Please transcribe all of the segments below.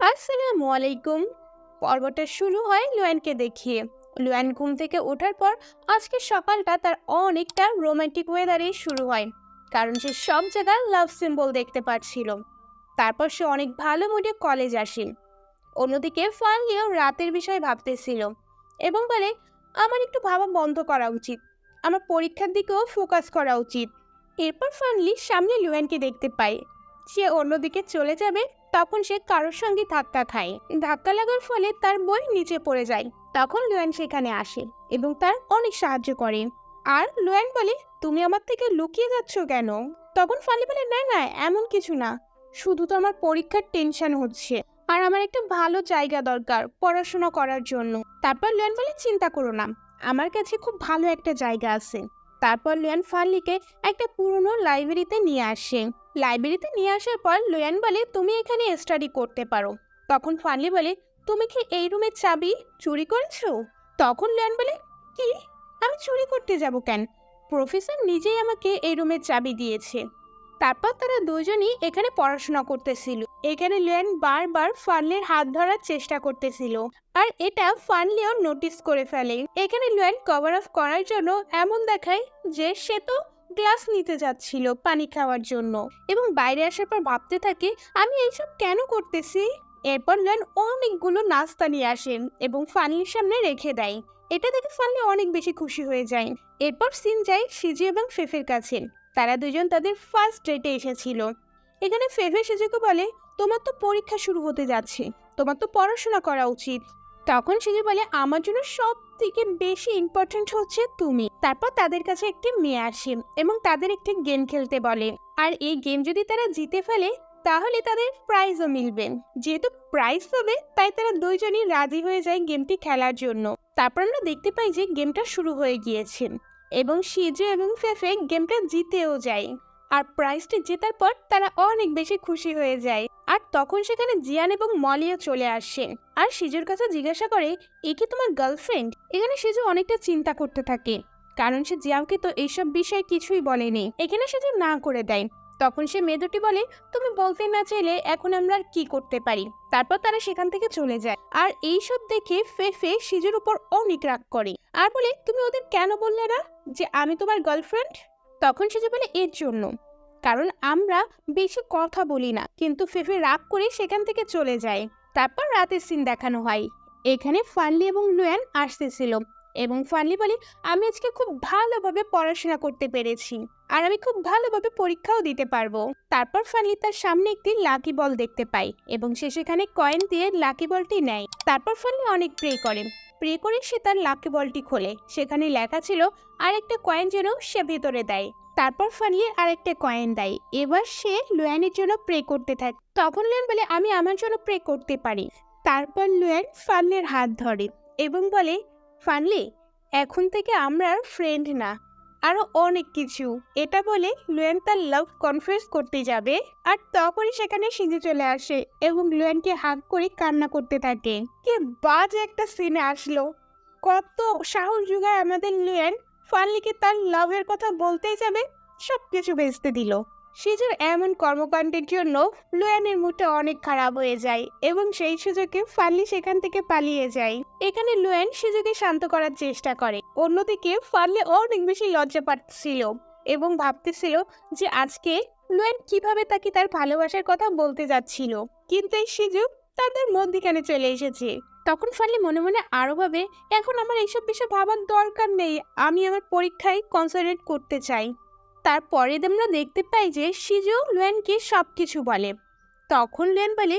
আসসালামু আলাইকুম। পর্বটা শুরু হয় লুয়ানকে দেখিয়ে। লুয়ান ঘুম থেকে ওঠার পর আজকে সকালটা তার অনেকটা রোমান্টিক ওয়েদারেই শুরু হয়, কারণ সে সব জায়গায় লাভ সিম্বল দেখতে পাচ্ছিল। তারপর সে অনেক ভালো মুডে কলেজ আসে। অন্যদিকে ফানলিও রাতের বিষয়ে ভাবতেছিল এবং বলে, আমার একটু ভাবা বন্ধ করা উচিত, আমার পরীক্ষার দিকেও ফোকাস করা উচিত। এরপর ফানলি সামনে লুয়ানকে দেখতে পায়। সে অন্যদিকে চলে যাবে, তখন সে কারোর সঙ্গে ধাক্কা খায়। ধাক্কা লাগার ফলে তার বই নিচে পড়ে যায়। তখন লুয়ান সেখানে আসে এবং তার অনেক সাহায্য করে। আর লুয়ান বলে, তুমি আমার থেকে লুকিয়ে যাচ্ছ কেন? তখন ফানলি বলে, না না, এমন কিছু না, শুধু তো আমার পরীক্ষার টেনশন হচ্ছে, আর আমার একটা ভালো জায়গা দরকার পড়াশোনা করার জন্য। তারপর লুয়ান বলে, চিন্তা করো না, আমার কাছে খুব ভালো একটা জায়গা আছে। তারপর লুয়ান ফানলিকে একটা পুরনো লাইব্রেরিতে নিয়ে আসে। লাইব্রেরিতে নিয়ে আসার পর লুয়ান বলে, তুমি এখানে স্টাডি করতে পারো। তখন ফানলি বলে, তুমি কি এই রুমের চাবি চুরি করেছো? তখন লুয়ান বলে, কি, আমি চুরি করতে যাব কেন? প্রফেসর নিজেই আমাকে এই রুমের চাবি দিয়েছে। তারপর তারা দুজনই এখানে পড়াশোনা করতেছিল। এখানে লুয়ান বারবার ফানলির হাত ধরার চেষ্টা করতেছিল, আর এটা ফানলিও নোটিস করে ফেলে। এখানে লুয়ান কভার আপ করার জন্য এমন দেখায় যে সে তো গ্লাস নিতে যাচ্ছিল পানি খাওয়ার জন্য, এবং বাইরে আসার পর ভাবতে থাকে, আমি এইসব কেন করতেছি। এরপর লুয়ান অনেকগুলো নাস্তা নিয়ে আসেন এবং ফানলির সামনে রেখে দেয়। এটা দেখে ফানলি অনেক বেশি খুশি হয়ে যায়। এরপর সিন যায় সিজি এবং ফেফের কাছে। তারা দুজন তাদের ফার্স্ট ডেটে এসেছিল। এখানে ফেফে সিজুকে বলে, তোমার তো পরীক্ষা শুরু হতে যাচ্ছে, তোমার তো পড়াশোনা করা উচিত। তখন সিজু বলে, আমার জন্য সব থেকে বেশি ইম্পর্টেন্ট হচ্ছে তুমি। তারপর তাদের কাছে একটি মেয়ে আসে এবং তাদের একটি গেম খেলতে বলে, আর এই গেম যদি তারা জিতে ফেলে তাহলে তাদের প্রাইজও মিলবে। যেহেতু প্রাইজ হবে তাই তারা দুইজনই রাজি হয়ে যায় গেমটি খেলার জন্য। তারপর আমরা দেখতে পাই যে গেমটা শুরু হয়ে গিয়েছে এবং শিজু এবং ফেফে গেমটা জিতেও যায়। আর প্রাইজটি জেতার পর তারা অনেক বেশি খুশি হয়ে যায়। আর তখন সেখানে জিয়ান এবং মলিও চলে আসে আর শিজুর কাছে জিজ্ঞাসা করে, এ কি তোমার গার্লফ্রেন্ড? এখানে শিজু অনেকটা চিন্তা করতে থাকে, কারণ সে জিয়াওকে তো এইসব বিষয়ে কিছুই বলেনি। এখানে শিজু না করে দেয়। তখন সে মেয়ে দুটি বলে, তুমি বলতে না চাইলে এখন আমরা আর কি করতে পারি। তারপর তারা সেখান থেকে চলে যায়। আর এইসব দেখে ফেফে শিজুর উপর অনেক রাগ করে আর বলে, তুমি ওদের কেন বললে না যে আমি তোমার গার্লফ্রেন্ড? তখন শিজু বলে, এর জন্য, কারণ আমরা বেশি কথা বলি না। কিন্তু ফেফে রাগ করে সেখান থেকে চলে যায়। তারপর রাতের সিন দেখানো হয়। এখানে ফানলি এবং লুয়ান আসতেছিল এবং ফানলি বলে, আমি আজকে খুব ভালোভাবে পড়াশোনা করতে পেরেছি আর আমি খুব ভালোভাবে পরীক্ষাও দিতে পারবো। তারপর ফানলি তার সামনে একটি লাকি বল দেখতে পায় এবং সে সেখানে কয়েন দিয়ে লাকি বলটি নেয়। তারপর ফানলি অনেক প্রে করে সে তার লাকি বলটি খোলে। সেখানে লেখা ছিল আরেকটা কয়েন যেন সে ভেতরে দেয়। তারপর ফানলি আরেকটা কয়েন দেয়। এবার সে লুয়ানের জন্য প্রে করতে থাকে। তখন লুয়ান বলে, আমি আমার জন্য প্রে করতে পারি। তারপর লুয়ান ফানলির হাত ধরে এবং বলে, ফানলি, এখন থেকে আমরা আর ফ্রেন্ড না, আরো অনেক কিছু। এটা বলে লুয়ান তার লাভ কনফেস করতে যাবে, আর তখনই সেখানে সিঁদুর চলে আসে এবং লুয়ানকে হাত করে কান্না করতে থাকে। কি বাজে একটা সিনে আসলো! কত সাহস জোগায় আমাদের লুয়ান ফানলিকে তার লাভের কথা বলতেই যাবে, সবকিছু ভেস্তে দিল। সিজুর এমন কর্মকাণ্ডের জন্য লুয়ানের মুডটা অনেক খারাপ হয়ে যায় এবং সেই সুযোগে ফানলি সেখান থেকে পালিয়ে যায়। এখানে লুয়ান সিজুকে শান্ত করার চেষ্টা করে। অন্যদিকে ফানলি অনেক বেশি লজ্জা পাচ্ছিল এবং ভাবতেছিল যে আজকে লুয়ান কিভাবে তাকে তার ভালোবাসার কথা বলতে যাচ্ছিল, কিন্তু এই সিজু তাদের মধ্যখানে চলে এসেছে। তখন ফানলি মনে মনে আরো ভাবে, এখন আমার এইসব বিষয় ভাবার দরকার নেই, আমি আমার পরীক্ষায় কনসেন্ট্রেট করতে চাই। তারপরে আমরা দেখতে পাই যে সিজু লুয়ানকে সবকিছু বলে। তখন লুয়ান বলে,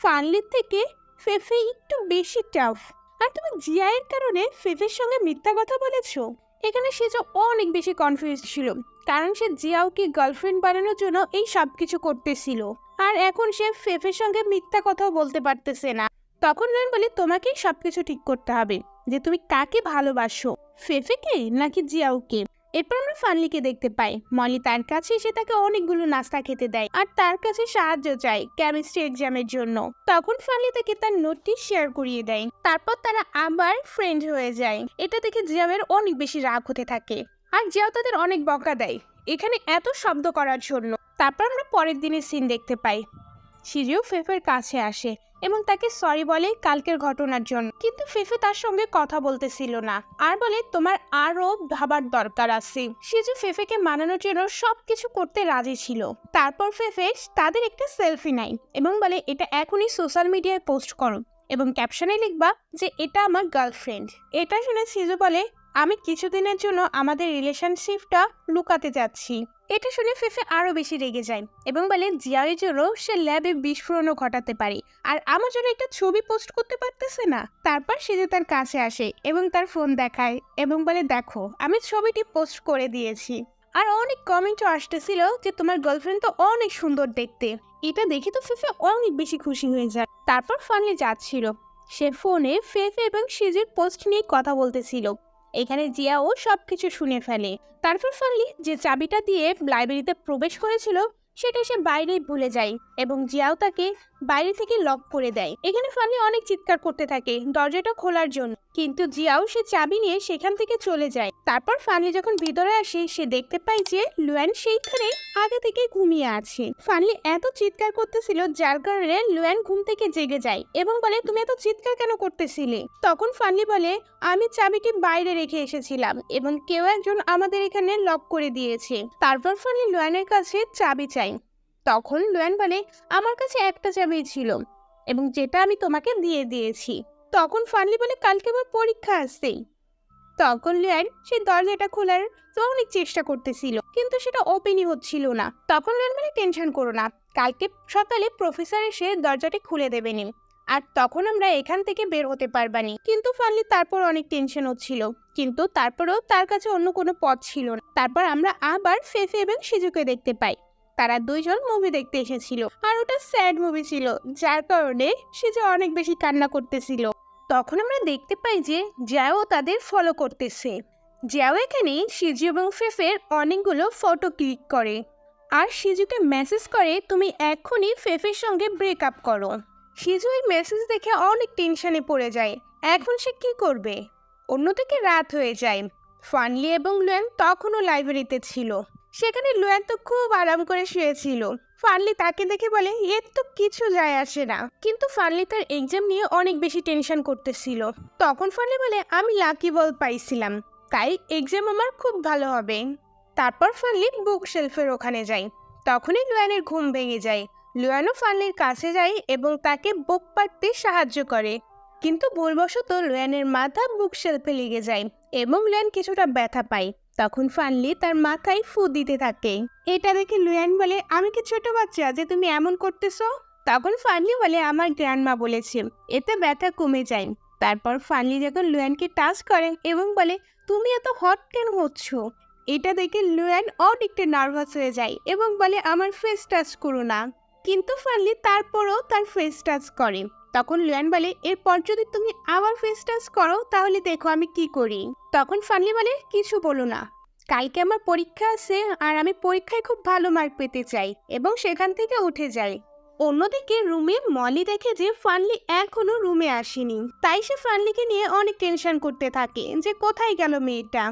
ফানলির থেকে ফেফে একটু বেশি টাফ, আর তুমি জিয়ায়ের কারণে ফেফের সঙ্গে মিথ্যা কথা বলেছো। এখানে সিজু অনেক বেশি কনফিউজ ছিল, কারণ সে জিয়াওকে গার্লফ্রেন্ড বানানোর জন্য এই সব কিছু করতেছিল, আর এখন সে ফেফের সঙ্গে মিথ্যা কথাও বলতে পারতেছে না। তখন লুয়ান বলে, তোমাকেই সবকিছু ঠিক করতে হবে যে তুমি কাকে ভালোবাসো, ফেফেকে নাকি জিয়াওকে। এরপর আমরা ফানলিকে দেখতে পাই। মলি তার কাছে এসে তাকে অনেকগুলো নাস্তা খেতে দেয় আর তার কাছে সাহায্য চায় কেমিস্ট্রি এক্সামের জন্য। তখন ফানলি তাকে তার নোটটি শেয়ার করিয়ে দেয়। তারপর তারা আবার ফ্রেন্ড হয়ে যায়। এটা দেখে জিয়াওয়ের অনেক বেশি রাগ হতে থাকে আর জিয়াও তাদের অনেক বকা দেয় এখানে এত শব্দ করার জন্য। তারপর আমরা পরের দিনের সিন দেখতে পাই। সিজিও ফেফের কাছে আসে এবং তাকে সরি বলে কালকের ঘটনার জন্য, কিন্তু ফেফে তার সঙ্গে কথা বলতেছিল না আর বলে তোমার আরো ভাবার দরকার আছে। সিজু ফেফেকে মানানোর জন্য সবকিছু করতে রাজি ছিল। তারপর ফেফে তাদের একটা সেলফি নেয় এবং বলে এটা এখনই সোশ্যাল মিডিয়ায় পোস্ট করো এবং ক্যাপশনে লিখবা যে এটা আমার গার্লফ্রেন্ড। এটা শুনে সিজু বলে আমি কিছুদিনের জন্য আমাদের রিলেশনশিপটা লুকাতে যাচ্ছি। এটা শুনে ফেফে আরো বেশি রেগে যায় এবং বলে জিয়াওয়ের জন্য সে ল্যাবে বিস্ফোরণও ঘটাতে পারে আর আমার জন্য একটা ছবি পোস্ট করতে পারতেছে না। তারপর সিজু তার কাছে আসে এবং তার ফোন দেখায় এবং বলে দেখো আমি ছবিটি পোস্ট করে দিয়েছি। আর অনেক কমেন্টও আসতেছিল যে তোমার গার্লফ্রেন্ড তো অনেক সুন্দর দেখতে। এটা দেখে তো ফেফে অনেক বেশি খুশি হয়ে যায়। তারপর ফানলি যাচ্ছিল, সে ফোনে ফেফে এবং সিজুর পোস্ট নিয়ে কথা বলতেছিল। এখানে জিয়াও সবকিছু শুনে ফেলে। তারপর ফানলি যে চাবিটা দিয়ে লাইব্রেরিতে প্রবেশ করেছিল সেটা সে বাইরেই ভুলে যায় এবং জিয়াও তাকে বাইরে থেকে লক করে দেয়। এখানে ফানলি অনেক চিৎকার করতে থাকে দরজাটা খোলার জন্য, কিন্তু জিয়াও সে চাবি নিয়ে সেখান থেকে চলে যায়। তারপর ফানলি যখন ভিতরে আসে সে দেখতে পায় যে লুয়ান সেইখানে আগে থেকে ঘুমিয়ে আছে। ফানলি এত চিৎকার করতেছিল যার কারণে লুয়ান ঘুম থেকে জেগে যায় এবং বলে তুমি এত চিৎকার কেন করতেছিলে? তখন ফানলি বলে আমি চাবিটি বাইরে রেখে এসেছিলাম এবং কেউ একজন আমাদের এখানে লক করে দিয়েছে। তারপর ফানলি লুয়ানের কাছে চাবি চাই। তখন লুয়ান বলে আমার কাছে একটা চাবি ছিল এবং যেটা আমি তোমাকে দিয়ে দিয়েছি। তখন ফানলি বলে কালকে আমার পরীক্ষা আসছে। তখন লুয়ান সেই দরজাটা খোলার অনেক চেষ্টা করতেছিল কিন্তু সেটা ওপেনই হচ্ছিল না। তখন লুয়ান বলে টেনশন করো না, কালকে সকালে প্রফেসর এসে দরজাটি খুলে দেবেনি আর তখন আমরা এখান থেকে বের হতে পারবানি। কিন্তু ফানলি তারপর অনেক টেনশন হচ্ছিল, কিন্তু তারপরেও তার কাছে অন্য কোনো পথ ছিল না। তারপর আমরা আবার ফেফে এবং সিজুকে দেখতে পাই, তারা দুইজন মুভি দেখতে এসেছিল আর ওটা স্যাড মুভি ছিল যার কারণে সিজু অনেক বেশি কান্না করতেছিল। তখন আমরা দেখতে পাই যে জিয়াও তাদের ফলো করতেছে। জিয়াও এখানে সিজু এবং ফেফের অনেকগুলো ফটো ক্লিক করে আর সিজুকে মেসেজ করে তুমি এখনই ফেফের সঙ্গে ব্রেকআপ করো। সিজু এই মেসেজ দেখে অনেক টেনশনে পড়ে যায়, এখন সে কি করবে। অন্যদিকে রাত হয়ে যায়। ফানলি এবং লুয়ান তখনও লাইব্রেরিতে ছিল। সেখানে লুয়ান তো খুব আরাম করে শুয়েছিল। ফানলি তাকে দেখে বলে এর তো কিছু যায় আসে না, কিন্তু ফানলি তার এক্সাম নিয়ে অনেক বেশি টেনশন করতেছিল। তখন ফানলি বলে আমি লাকি বল পাইছিলাম, তাই এক্সাম আমার খুব ভালো হবে। তারপর ফানলি বুক শেলফের ওখানে যায়। তখনই লুয়ানের ঘুম ভেঙে যায়। লুয়ানও ফানলির কাছে যায় এবং তাকে বুক পাড়তে সাহায্য করে, কিন্তু ভুলবশত লুয়ানের মাথা বুক শেলফে লেগে যায় এবং লুয়ান কিছুটা ব্যথা পায়। তখন ফানলি তার মাথায় ফু দিতে থাকে। এটা দেখে লুয়ান বলে আমি কি ছোট বাচ্চা যে তুমি এমন করতেছো? তখন ফানলি বলে আমার গ্র্যান্ডমা বলেছে এতে ব্যথা কমে যায়। তারপর ফানলি যখন লুয়ানকে টাচ করে এবং বলে তুমি এত হট কেন হচ্ছ? এটা দেখে লুয়ান অনেকটা নার্ভাস হয়ে যায় এবং বলে আমার ফেস টাচ করো না, কিন্তু ফানলি তারপরও তার ফেস টাচ করে। তখন লুয়ান বলে এরপর যদি তুমি আবার ফেস টাচ করো তাহলে দেখো আমি কি করি। তখন ফানলি বলে কিছু বলো না, কালকে আমার পরীক্ষা আছে আর আমি পরীক্ষায় খুব ভালো মার্ক পেতে চাই এবং সেখান থেকে উঠে যাই। অন্যদিকে রুমে মলি দেখে যে ফানলি এখনো রুমে আসেনি, তাই সে ফানলিকে নিয়ে অনেক টেনশন করতে থাকে যে কোথায় গেল মেয়েটা,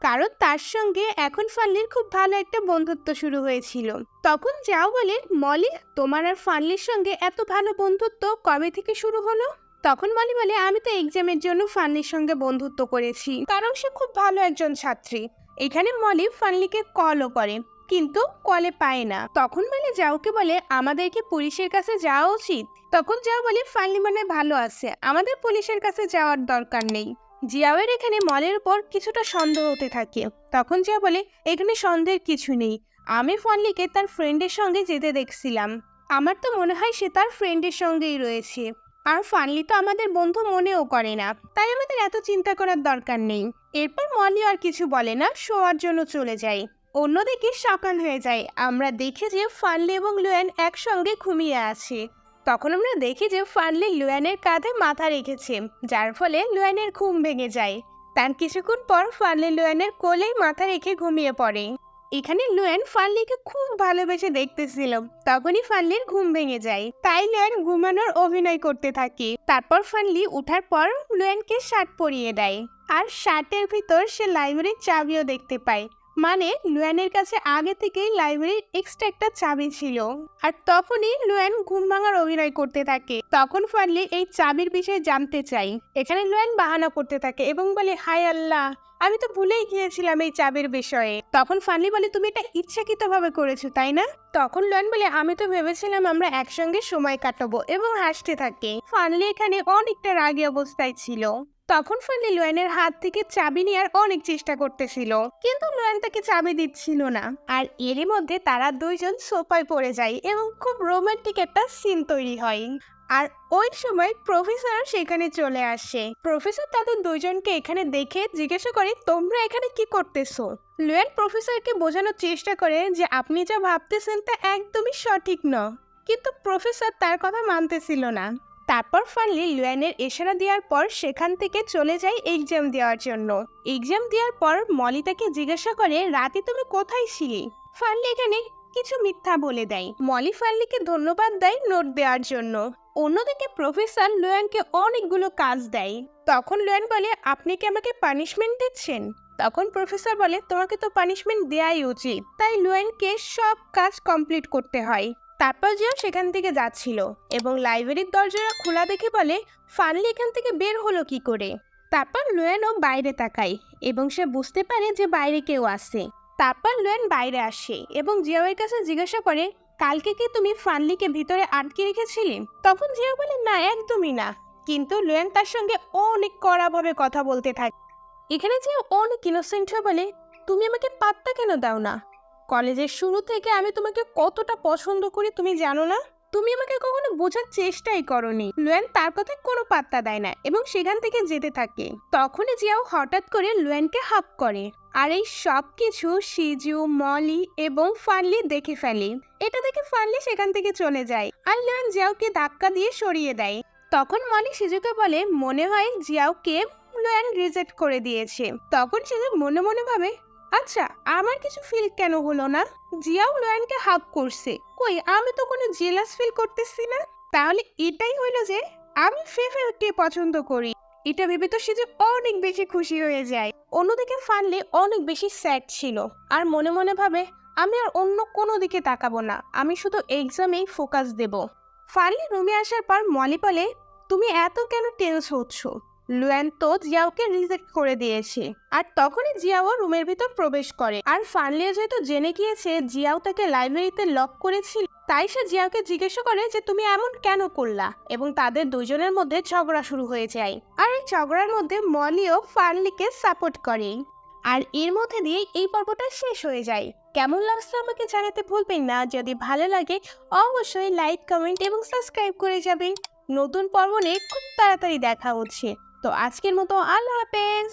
কারণ তার সঙ্গে এখন ফানলির খুব ভালো একটা বন্ধুত্ব শুরু হয়েছিল। তখন যাও বলে মলি তোমার আর ফানলির সঙ্গে এত ভালো বন্ধুত্ব কবে থেকে শুরু হলো? তখন মলি বলে আমি তো এক্সামের জন্য ফানলির সঙ্গে বন্ধুত্ব করেছি, কারণ সে খুব ভালো একজন ছাত্রী। এখানে মলি ফানলিকে কলও করে কিন্তু কলে পায় না। তখন মানে যাওকে বলে আমাদেরকে পুলিশের কাছে যাওয়া উচিত। তখন যাও বলে ফানলি মানে ভালো আছে, আমাদের পুলিশের কাছে যাওয়ার দরকার নেই। জিয়াওয়ের এখানে মলের উপর কিছুটা সন্দেহ হতে থাকে। তখন জিয়া বলে এখানে সন্দেহের কিছু নেই, আমি ফানলিকে তার ফ্রেন্ডের সঙ্গে যেতে দেখছিলাম, আমার তো মনে হয় সে তার ফ্রেন্ডের সঙ্গেই রয়েছে, আর ফানলি তো আমাদের বন্ধু মনেও করে না, তাই আমাদের এত চিন্তা করার দরকার নেই। এরপর মলি আর কিছু বলে না, শোয়ার জন্য চলে যায়। অন্যদিকে সকাল হয়ে যায়। আমরা দেখি যে ফানলি এবং লুয়ান একসঙ্গে ঘুমিয়ে আছে। তখন আমরা দেখি যে ফানলি লুয়ানের কাঁধে মাথা রেখেছে, যার ফলে লুয়ানের ঘুম ভেঙে যায়। তার কিছুক্ষণ পর ফানলি লুয়ানের কোলে মাথা রেখে ঘুমিয়ে পড়ে। এখানে লুয়ান ফানলিকে খুব ভালোবেসে দেখতেছিল, তখনই ফানলির ঘুম ভেঙে যায়, তাই লুয়ান ঘুমানোর অভিনয় করতে থাকে। তারপর ফানলি উঠার পর লুয়ানকে শার্ট পরিয়ে দেয় আর শার্টের ভিতর সে লাইব্রেরির চাবিও দেখতে পায়। মানে লুয়ানের কাছে আগে থেকেই লাইব্রেরির এক্সট্রা একটা চাবি ছিল। আর তখনই লুয়ান ঘুম ভাঙার অভিনয় করতে থাকে। তখন ফানলি এই চাবির বিষয়ে জানতে চাই। এখানে লুয়ান বাহানা করতে থাকে এবং বলে, হায় আল্লাহ, আমি তো ভুলেই গিয়েছিলাম এই চাবির বিষয়ে। তখন ফানলি বলে, তুমি এটা ইচ্ছাকৃতভাবে করেছো তাই না? তখন লুয়ান বলে, আমি তো ভেবেছিলাম আমরা একসঙ্গে সময় কাটাবো, এবং হাসতে থাকে। ফানলি এখানে অনেকটা রাগী অবস্থায় ছিল। তখন ফানলি লুয়ানের হাত থেকে চাবি নেওয়ার অনেক চেষ্টা করতেছিল, কিন্তু লুয়ান তাকে চাবি দিচ্ছিল না। আর এরই মধ্যে তারা দুইজন সোফায় পড়ে যায় এবং খুব রোমান্টিক একটা সিন তৈরি হয়। আর ওই সময় প্রফেসর সেখানে চলে আসে। প্রফেসর তাদের দুইজনকে এখানে দেখে জিজ্ঞাসা করে, তোমরা এখানে কি করতেছো? লুয়ান প্রফেসরকে বোঝানোর চেষ্টা করে যে আপনি যা ভাবতেছেন তা একদমই সঠিক নয়, কিন্তু প্রফেসর তার কথা মানতেছিল না। তারপর ফানলি লুয়ানের ইশারা দেওয়ার পর সেখান থেকে চলে যায় এক্সাম দেওয়ার জন্য। এক্সাম দেওয়ার পর মলি তাকে জিজ্ঞাসা করে, রাতে তুমি কোথায় ছিলে? ফানলি এখানে কিছু মিথ্যা বলে দেয়। মলি ফানলিকে ধন্যবাদ দেয় নোট দেওয়ার জন্য। অন্যদিকে প্রফেসর লুয়ানকে অনেকগুলো কাজ দেয়। তখন লুয়ান বলে, আপনি কি আমাকে পানিশমেন্ট দিচ্ছেন? তখন প্রফেসর বলে, তোমাকে তো পানিশমেন্ট দেওয়াই উচিত। তাই লুয়ানকে সব কাজ কমপ্লিট করতে হয়। তারপর জিয়াও সেখান থেকে যাচ্ছিল এবং লাইব্রেরির দরজাটা খোলা দেখে বলে, ফানলি এখান থেকে বের হলো কি করে? তারপর লুয়ানও বাইরে তাকায় এবং সে বুঝতে পারে যে বাইরে কেউ আসে। তারপর লুয়ান বাইরে আসে এবং জিয়াওয়ের কাছে জিজ্ঞাসা করে, কালকে কি তুমি ফানলিকে ভিতরে আটকে রেখেছিলে? তখন জিয়াও বলে, না, একদমই না। কিন্তু লুয়ান তার সঙ্গে অনেক কড়াভাবে কথা বলতে থাকে। এখানে জিয়াও অনেক ইনোসেন্ট হয়ে বলে, তুমি আমাকে পাত্তা কেন দাও না? কলেজের শুরু থেকে আমি তোমাকে কতটা পছন্দ করি তুমি জানো না? তুমি আমাকে কখনো বোঝার চেষ্টাই করনি। লুয়ান তার কথায় কোনো পাত্তা দেয় না এবং সেখান থেকে যেতে থাকে। তখনই জিয়াও হঠাৎ করে লুয়ানকে হাপ করে। আর এই সব কিছু শিজু, মলি এবং ফানলি দেখে ফেলে। এটা দেখে ফানলি সেখান থেকে চলে যায় আর লুয়ান জিয়াওকে ধাক্কা দিয়ে সরিয়ে দেয়। তখন মলি শিজুকে বলে, মনে হয় জিয়াওকে লুয়ান রিজেক্ট করে দিয়েছে। তখন শিজু মনে মনে ভাবে, আচ্ছা, আমার কিছু ফিল কেন হলো না? জিয়াও লুয়ানকে হাগ করছে, কই আমি তো কোনো জেলাস ফিল করতেছি না। তাহলে এটাই হইলো যে আমি ফেফেলকে পছন্দ করি। এটা ভেবে তো সে যে অনেক বেশি খুশি হয়ে যায়। অন্যদিকে ফানলি অনেক বেশি স্যাড ছিল আর মনে মনে ভাবে, আমি আর অন্য কোনো দিকে তাকাবো না, আমি শুধু এক্সামেই ফোকাস দেব। ফানলি রুমে আসার পর মলি বলে, তুমি এত কেন টেন্স হচ্ছ? লুয়ান তো জিয়াওকে রিজেক্ট করে দিয়েছে। আর তখনই জিয়াও রুমের ভিতর প্রবেশ করে। আর ফানলিও যেহেতু জেনে গিয়েছে জিয়াও তাকে লাইব্রেরিতে লক করেছিল, তাই সে জিয়াওকে জিজ্ঞাসা করে যে তুমি এমন কেন করলা, এবং তাদের দুজনের মধ্যে ঝগড়া শুরু হয়ে যায়। আর এই ঝগড়ার মধ্যে মলিও ফানলিকে সাপোর্ট করে। আর এর মধ্যে দিয়ে এই পর্বটা শেষ হয়ে যায়। কেমন লাগছে আমাকে জানাতে ভুলবেন না। যদি ভালো লাগে অবশ্যই লাইক, কমেন্ট এবং সাবস্ক্রাইব করে যাবেন। নতুন পর্ব নিয়ে খুব তাড়াতাড়ি দেখা হচ্ছে। তো আজকের মতো আল্লাহ হাফেজ।